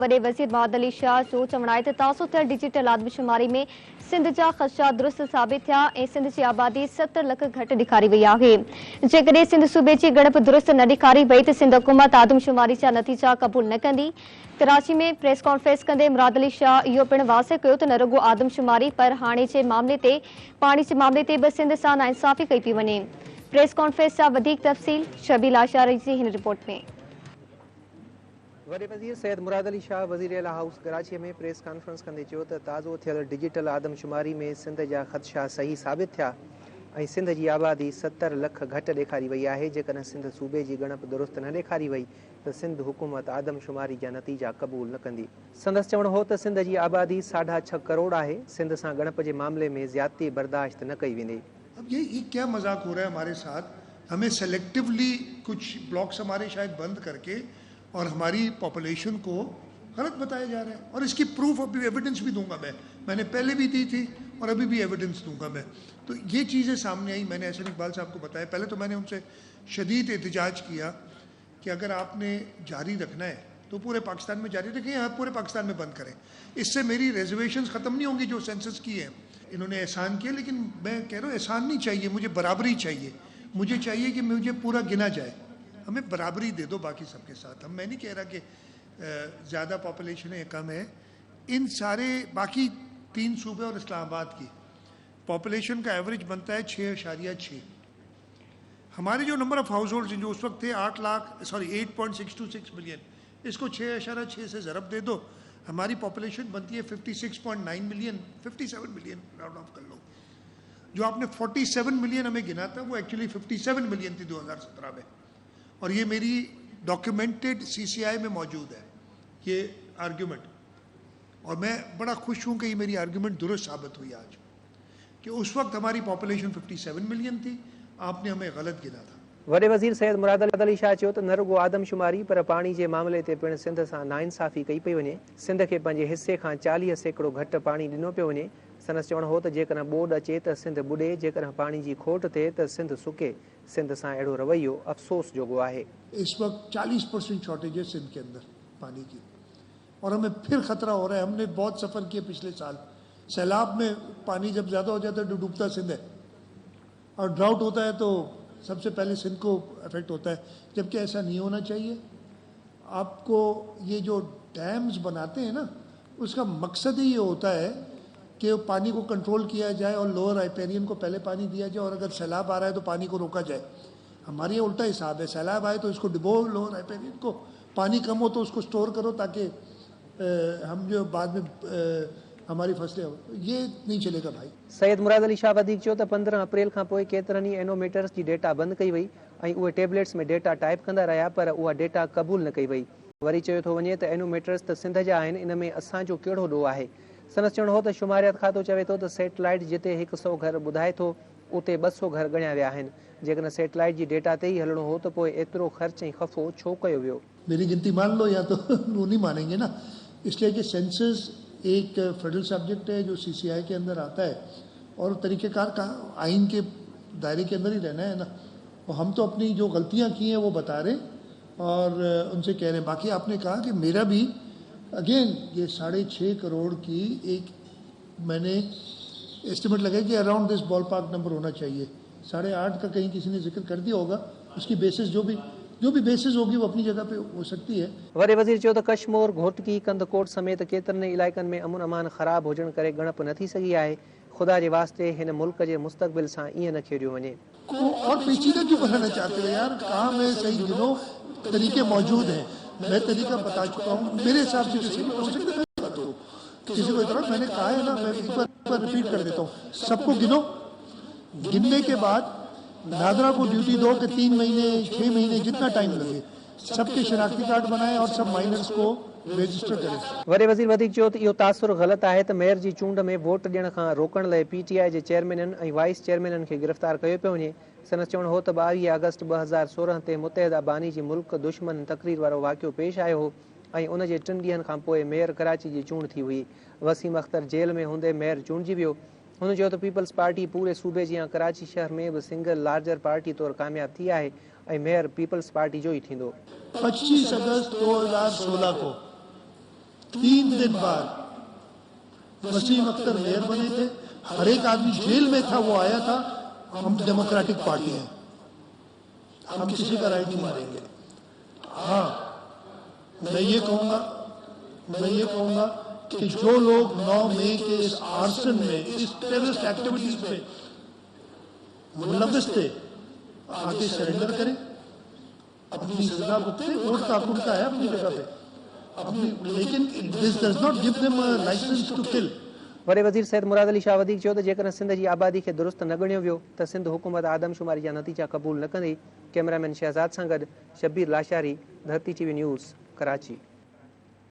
वॾे वज़ीर मोहम्मद अली शाह जो चवणु आहे त ताज़ो थियल डिजिटल आदमशुमारी में सिंध जा ख़दशा दुरुस्त साबित थिया ऐं सिंध जी आबादी 70 लख घटि ॾेखारी वई आहे। जेकॾहिं सिंध सूबे जी ॻणप दुरुस्त न ॾेखारी वई त सिंध हुकूमत आदमशुमारी जा नतीजा क़बूल न कंदी। कराची में प्रेस कॉन्फ्रेंस कंदे मुराद अली शाह इहो पिणु वाज़े कयो त न रुॻो आदमशुमारी पर हाणे जे मामले ते पाणी जे मामले ते बि सिंध सां नाइंसाफ़ी कई पई वञे। प्रेस कॉन्फ्रेंस जा वधीक तफ़सील शबील आशारी जी हिन रिपोर्ट में। वॾे वज़ीर सैयद मुराद अली शाह वज़ीर अला हाउस कराची में प्रेस कॉन्फ्रेंस कंदे चयो त ताज़ो थियल डिजिटल आदमशुमारी में सिंध जा ख़दशा सही साबित थिया ऐं सिंध जी आबादी 70 लख घटि ॾेखारी वई आहे। जेकॾहिं सिंध सूबे जी ॻणप दुरुस्त न ॾेखारी वई त सिंध हुकूमत आदमशुमारी जा नतीजा क़बूल न कंदी। संदसि चवणु हो त सिंध जी आबादी 6.5 करोड़ आहे। सिंध सां ॻणप जे मामले में ज़्यादती बर्दाश्त न कई वेंदी। अब ये क्या मजाक हो रहा है हमारे साथ। हमें सेलेक्टिवली कुछ ब्लॉक्स हमारे शायद बंद करके और हमारी पॉपुलेशन को गलत बताया जा रहा है और इसकी प्रूफ अभी एविडेंस भी दूंगा मैंने पहले भी दी थी और अभी भी एविडेंस दूंगा मैं। तो ये चीज़ें सामने आई। मैंने एहसन इकबाल साहब को बताया। पहले तो मैंने उनसे शदीद एहतजाज किया कि अगर आपने जारी रखना है तो पूरे पाकिस्तान में जारी रखें या पूरे पाकिस्तान में बंद करें। इससे मेरी रिजर्वेशंस ख़त्म नहीं होंगी जो सेंसस की है। इन्होंने एहसान किया लेकिन मैं कह रहा हूँ एहसान नहीं चाहिए, मुझे बराबरी चाहिए। मुझे चाहिए कि मुझे पूरा गिना जाए। हमें बराबरी दे दो बाकी सबके साथ। मैं नहीं कह रहा कि ज़्यादा पॉपुलेशन है या कम है। इन सारे बाकी 3 सूबे और इस्लामाबाद की पॉपुलेशन का एवरेज बनता है 6.6। हमारे जो नंबर ऑफ हाउस होल्ड्स जो उस वक्त थे 8.626 मिलियन, इसको 6.6 से ज़रब दे दो, हमारी पॉपुलेशन बनती है 56.9 मिलियन, 57 मिलियन राउंड ऑफ कर लो। जो आपने 47 मिलियन हमें गिना था वो एक्चुअली 57 मिलियन थी 2017 में। और ये मेरी डॉक्यूमेंटेड CCI में मौजूद है ये आर्ग्यूमेंट। और मैं बड़ा खुश हूँ कि ये मेरी आर्ग्यूमेंट दुरुस्त साबित हुई आज कि उस वक्त हमारी पॉपुलेशन 57 मिलियन थी, आपने हमें गलत गिना था। वॾे वज़ीर सैयद मुराद अली शाह चयो त न रुॻो आदमशुमारी पर पाणी जे मामले ते पिणु सिंध सां नाइंसाफ़ी कई पई वञे। सिंध खे पंहिंजे हिसे खां 40% घटि पाणी ॾिनो पियो वञे। संदसि चवणु हो त जेकॾहिं ॿोॾि अचे त सिंध ॿुॾे, जेकॾहिं पाणी जी खोट थिए त सिंध सुके। सिंध सां अहिड़ो रवैयो अफ़सोस जोॻो आहे। इस वक्त 40% शॉर्टेज है सिंध के अंदर पानी की और हमें फिर खतरा हो रहा है। हमने बहुत सफ़र किए पिछले साल। सैलाब में पानी जब ज़्यादा हो जाता है तो डूबता सिंध है और ड्राउट होता है तो सबसे पहले सिंध को अफेक्ट होता है, जबकि ऐसा नहीं होना चाहिए। आपको ये जो डैम्स बनाते हैं ना उसका मकसद ही ये होता है कि पानी को कंट्रोल किया जाए और लोअर राइपेरियन को पहले पानी दिया जाए और अगर सैलाब आ रहा है तो पानी को रोका जाए। हमारे ये उल्टा हिसाब है, सैलाब आए तो इसको डुबो लोअर राइपेरियन को, पानी कम हो तो उसको स्टोर करो ताकि हम जो बाद में हमारी फसलें हो। ये नहीं चलेगा भाई। सैयद मुराद अली शाह वधीक चयो त 15 अप्रैल खां पोइ केतिरनि ई एनोमीटर्स जी डेटा बंदि कई वई ऐं उहे टेबलेट्स में डेटा टाइप कंदा रहिया पर उहा डेटा क़बूल न कई वई। वरी चयो थो वञे त एनोमीटर्स त सिंध जा आहिनि, इन में असांजो कहिड़ो ॾोह आहे। संदसि चवणु हो त शुमारियत खातो चवे थो त सैटेलाइट जिते 100 घर ॿुधाए थो उते 200 घर ॻणिया विया आहिनि। जेकॾहिं सैटेलाइट जी डेटा ते ई हलणो हो त पोइ एतिरो ख़र्च ऐं ख़फ़ो छो कयो वियो। मेरी गिनती मान लो या तो वो नहीं मानेंगे ना। इसलिए कि सेंसस एक फेडरल सब्जेक्ट है जो CCI के अंदर आता है और तरीक़ेकार का आइन के दायरे के अंदर ही रहना है ना। और हम तो अपनी जो गलतियां की हैं वो बता रहे और उनसे कह रहे हैं। बाकी आपने कहा कि मेरा भी अगेन ये 6.5 करोड़ की एक मैंने एस्टिमेट लगाया कि around this ball park number होना चाहिए। 8.5 का कहीं किसी ने जिक्र कर दिया होगा। उसकी बेसिस जो भी बेसिस होगी वो अपनी जगह पे हो सकती है। वॾे वज़ीर चयो त कशमोर, घोटकी, कंदकोट समेत केतिरनि ई इलाइक़नि में अमन अमान ख़राब हुजण करे ॻणप न थी सघी आहे। ख़ुदा जे वास्ते हिन मुल्क जे मुस्तक़बिल सां ईअं न खेॾियो वञे। और पेचीदा क्यों बनाना चाहते हो यार? काम है सही गिनो, तरीके मौजूद हैं। मैं तरीका बता चुका हूँ। मेरे हिसाब से किसी को हो सकता है तो किसी को इतना मैंने कहा है ना, मैं एक बार रिपीट कर देता हूँ। सबको गिनो, गिनने के बाद नादरा को ड्यूटी दो कि 3 महीने 6 महीने जितना टाइम लगे सबके शनाख्ती कार्ड बनाए और सब माइनर्स को रजिस्टर करें। वॾे वज़ीर वधीक चयो त इहो तासुर ग़लति आहे त मेयर जी चूंड में वोट ॾियण खां रोकण लाइ PTI जे चेयरमैननि ऐं वाइस चेयरमैननि खे गिरफ़्तार कयो पियो वञे। संदसि चवणु हो त 22 अगस्त 2016 ते मुतहदा बानी जी मुल्क दुश्मन तक़रीर वारो वाक़ियो पेश आयो हो ऐं उन जे 3 ॾींहंनि खां पोइ मेयर कराची जी चूंड थी हुई। वसीम अख्तर जेल में हूंदे मेयर चूंडिजी वियो। हुन चयो त पीपल्स पार्टी पूरे सूबे जी कराची शहर में बि सिंगल लार्जर पार्टी तौरु कामयाब थी आहे ऐं मेयर पीपल्स पार्टी जो ई थींदो। 25 अगस्त 2016 को 3 दिन बाद वसीम अख्तर मेयर बने थे, हर एक आदमी जेल में था, वो आया था। हम डेमोक्रेटिक पार्टी हैं, हम किसी का राइट नहीं मारेंगे। हाँ, मैं ये कहूंगा कि जो लोग 9 मई के इस आर्सन में, इस टेररिस्ट एक्टिविटीज में मुलविस थे, आगे सरेंडर करें, अपनी सजा भुगते। वोट का हक उनका है अपनी जगह पे अपनी, लेकिन this does not give them a licence to kill. वॾे वज़ीर सैयद मुराद अली शाह वधीक चयो त जेकॾहिं सिंध जी आबादी खे दुरुस्त न ॻणियो वियो त सिंध हुकूमत आदमशुमारी जा नतीजा क़बूल न कंदी। कैमरामैन शहज़ाद सां गॾु शब्बीर लाशारी, धरती टीवी न्यूज़, कराची।